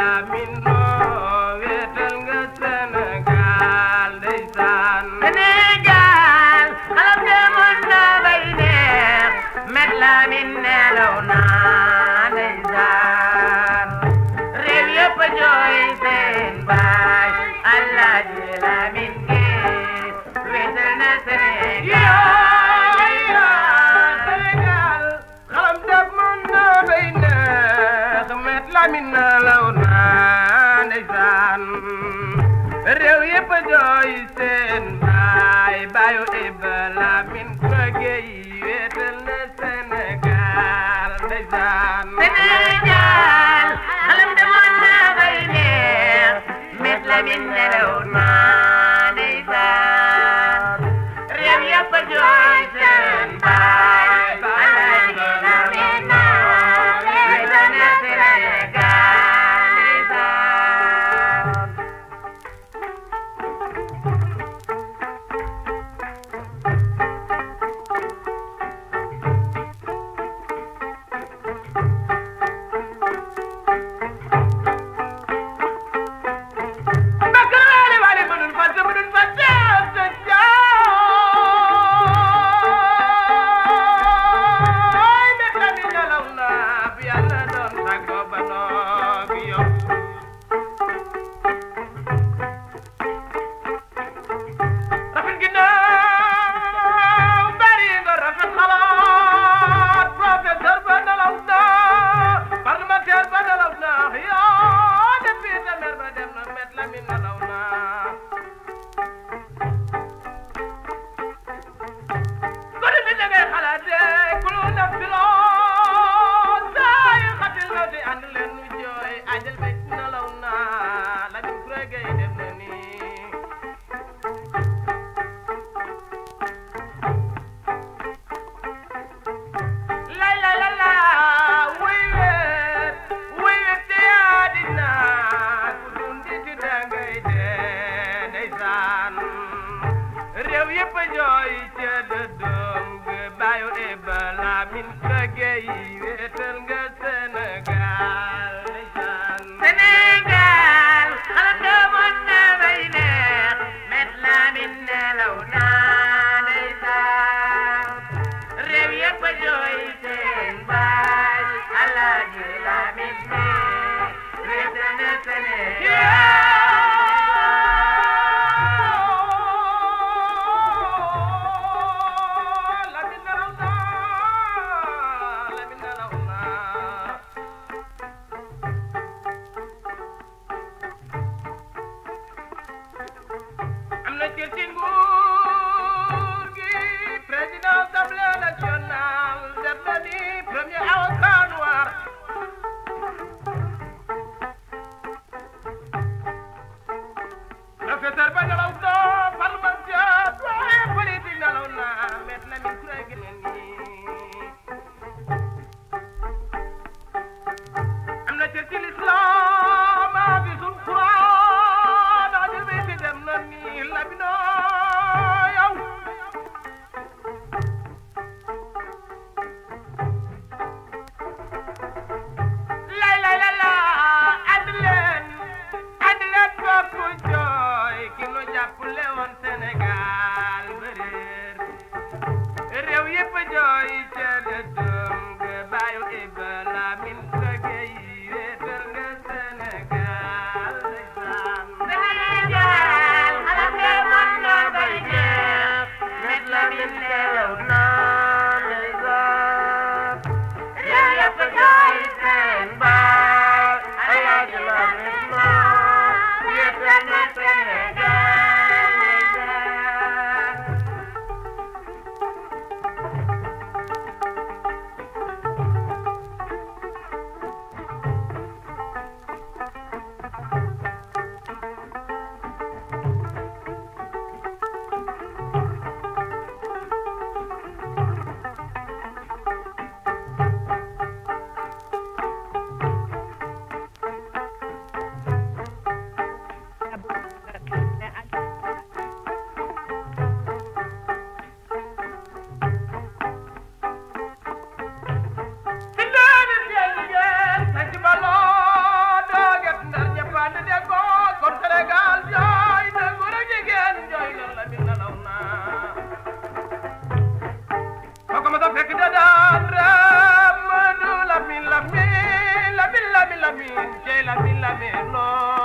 Lamin moo wéetal nga Sénégal ndeysaan Sénégal xalam demoon na bay neex met Lamin nelaw na ndeysaan réew yëpp a jooy seen baay Alaaji Lamin Gueye wéetal na Sénégal xalam demoon na bay neex met Lamin nelaw na ndeysaan réew yëpp a jooy seen baay baayu Iba Lamin Gueye wéetal na Sénégal ndeysaan Sénégal xalam demoon na bay neex met Lamin nelaw na ndeysaan réew yëpp a jooy seen baay Alaaji Lamin wéetal na Sénégal ndeysaan bakkaale wali Lamin cey Lamin Lamin loo